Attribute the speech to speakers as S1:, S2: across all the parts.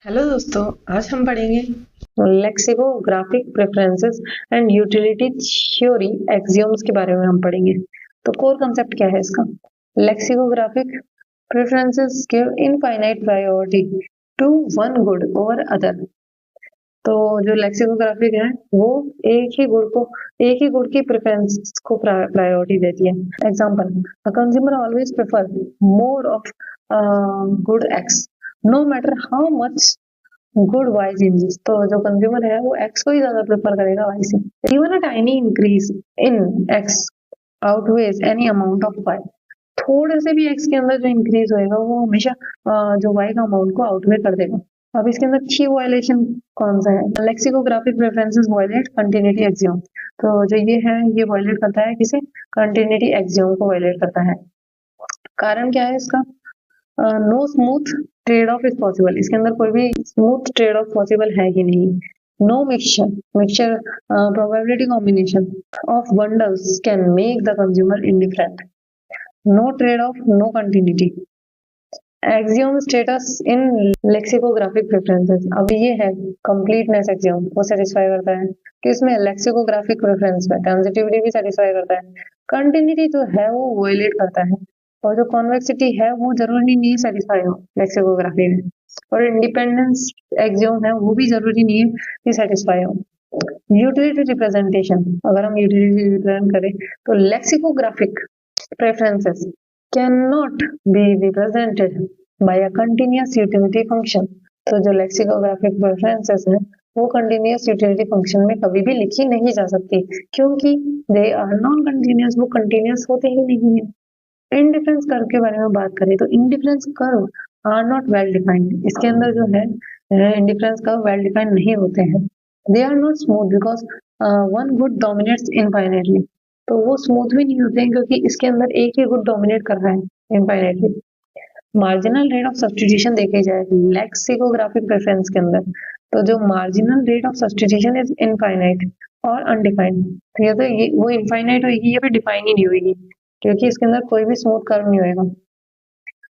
S1: Hello दोस्तों, आज हम पढ़ेंगे lexicographic preferences and utility theory एक्सियोम्स के बारे में हम पढ़ेंगे। तो कोर कंसेप्ट क्या है इसका? Lexicographic preferences give infinite priority to one good over other. तो जो लेक्सिकोग्राफिक है वो एक ही गुण की प्रेफरेंस को प्रायोरिटी देती है। Example, a consumer always prefer more of good X no matter how much good Y changes. तो जो कंज्यूमर है वो एक्स को ही ज्यादा प्रेफर करेगा वाई से। Even a tiny increase in X outweighs any amount of Y. थोड़े से भी एक्स के अंदर जो इंक्रीज होएगा वो हमेशा जो वाई का अमाउंट को आउटवे कर देगा। अब इसके अंदर की वायलेशन कौन सा है? Lexicographic preferences violet continuity axiom. तो जो ये है ये वायलेट करता है किसे? कंटिन्यूटी एक्सियोम को वायलेट करता है। कारण क्या है इसका? No smooth trade off is possible. इसके अंदर कोई भी स्मूथ ट्रेड ऑफ पॉसिबल है ही नहीं। No mixture probability combination of bundles can make the consumer indifferent. No trade off, no continuity. Axiom status in lexicographic preferences. अब ये है कंप्लीटनेस एक्सियोम, वो सेटिस्फाई करता है कि इसमें लेक्सिकोग्राफिक प्रेफरेंस में ट्रांजिटिविटी भी सेटिस्फाई करता है, कंटिन्यूटी जो है वो वायलेट करता है, और जो कॉन्वेक्सिटी है वो जरूरी नहीं सेटिस्फाई हो लेक्सिकोग्राफी में, और इंडिपेंडेंस एक्सियोम है वो भी जरूरी नहीं है कि सेटिस्फाई हो। यूटिलिटी रिप्रेजेंटेशन, अगर हम यूटिलिटी रिप्रेजेंट करें तो lexicographic preferences cannot be represented by a continuous utility function। तो जो लेक्सिकोग्राफिक प्रेफरेंसेस है वो कंटिन्यूस यूटिलिटी फंक्शन में कभी भी लिखी नहीं जा सकती, क्योंकि दे आर नॉन कंटिन्यूस, वो कंटिन्यूस होते ही नहीं है। इंडिफरेंस कर्व के बारे में बात करें तो indifference curve are not well defined. इसके अंदर जो है इंडिफरेंस कर्व वेल डिफाइंड नहीं होते हैं। They are not smooth because one good dominates infinitely. तो वो स्मूथ भी नहीं होते हैं क्योंकि इसके अंदर एक ही गुड डोमिनेट कर रहा है infinitely. Marginal rate of substitution देखे जाए लेक्सिकोग्राफिक प्रेफरेंस के अंदर, तो जो marginal rate of substitution is infinite और अनडिफाइंड। तो ये तो ये वो इनफाइनाइट होगी, ये भी डिफाइन ही नहीं होगी, क्योंकि इसके अंदर कोई भी स्मूथ कर्व नहीं होएगा,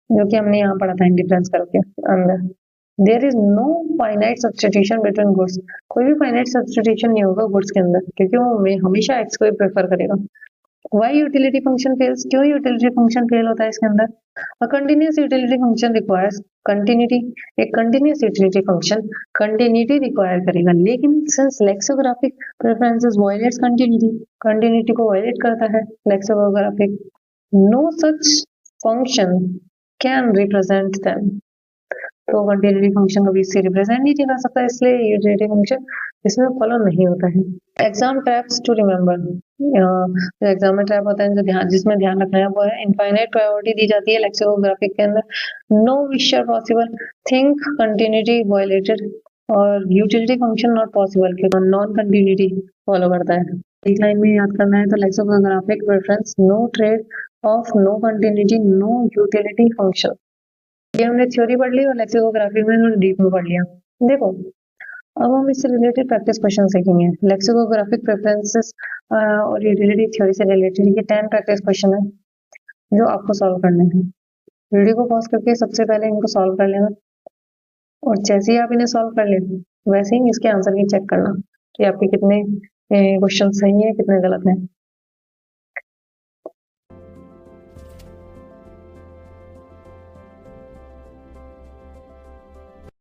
S1: जो कि हमने यहाँ पढ़ा था इंडिफरेंस कर्व के अंदर। There is no finite substitution between goods. कोई भी फाइनाइट सब्सटीट्यूशन नहीं होगा गुड्स के अंदर, क्योंकि वो हमेशा एक्स को ही प्रेफर करेगा। Why utility function fails? क्यों यूटिलिटी फंक्शन फेल होता है इसके अंदर? A continuous utility function requires continuity. एक continuous utility function continuity require करेगा, लेकिन since lexicographic preferences violates continuity, continuity को वायलेट करता है lexicographic, no such function can represent them. तो कंटिन्यूटी फंक्शन कभी इससे रिप्रेजेंट नहीं कर सकता, इसलिए यूटिलिटी फंक्शन इसमें फॉलो नहीं होता है। Exam traps to remember. जो एग्जाम में ट्रैप होता है, जो जिसमें ध्यान रखना है वो है इनफाइनाइट प्रायोरिटी दी जाती है लेक्सिकोग्राफिक के अंदर, no mixture possible, think continuity violated, और यूटिलिटी फंक्शन नॉट पॉसिबल क्योंकि नॉन कंटिन्यूटी फॉलो करता है। एक लाइन में याद करना है तो lexicographic preference, no trade off, no continuity, no utility function. ये हमने थ्योरी पढ़ ली और लेक्सिकोग्राफी में थोड़ा डीप में पढ़ लिया। देखो, अब हम इससे रिलेटेड प्रैक्टिस क्वेश्चन सीखेंगे। लेक्सिकोग्राफिक प्रेफरेंसेस और यूटिलिटी थ्योरी से रिलेटेड ये 10 प्रैक्टिस क्वेश्चन है जो आपको सॉल्व करने हैं। वीडियो को पॉज करके सबसे पहले इनको सॉल्व कर लेना, और जैसे ही आप इन्हें सॉल्व कर ले वैसे ही इसके आंसर की चेक करना कि आपके कितने क्वेश्चन सही है कितने गलत हैं।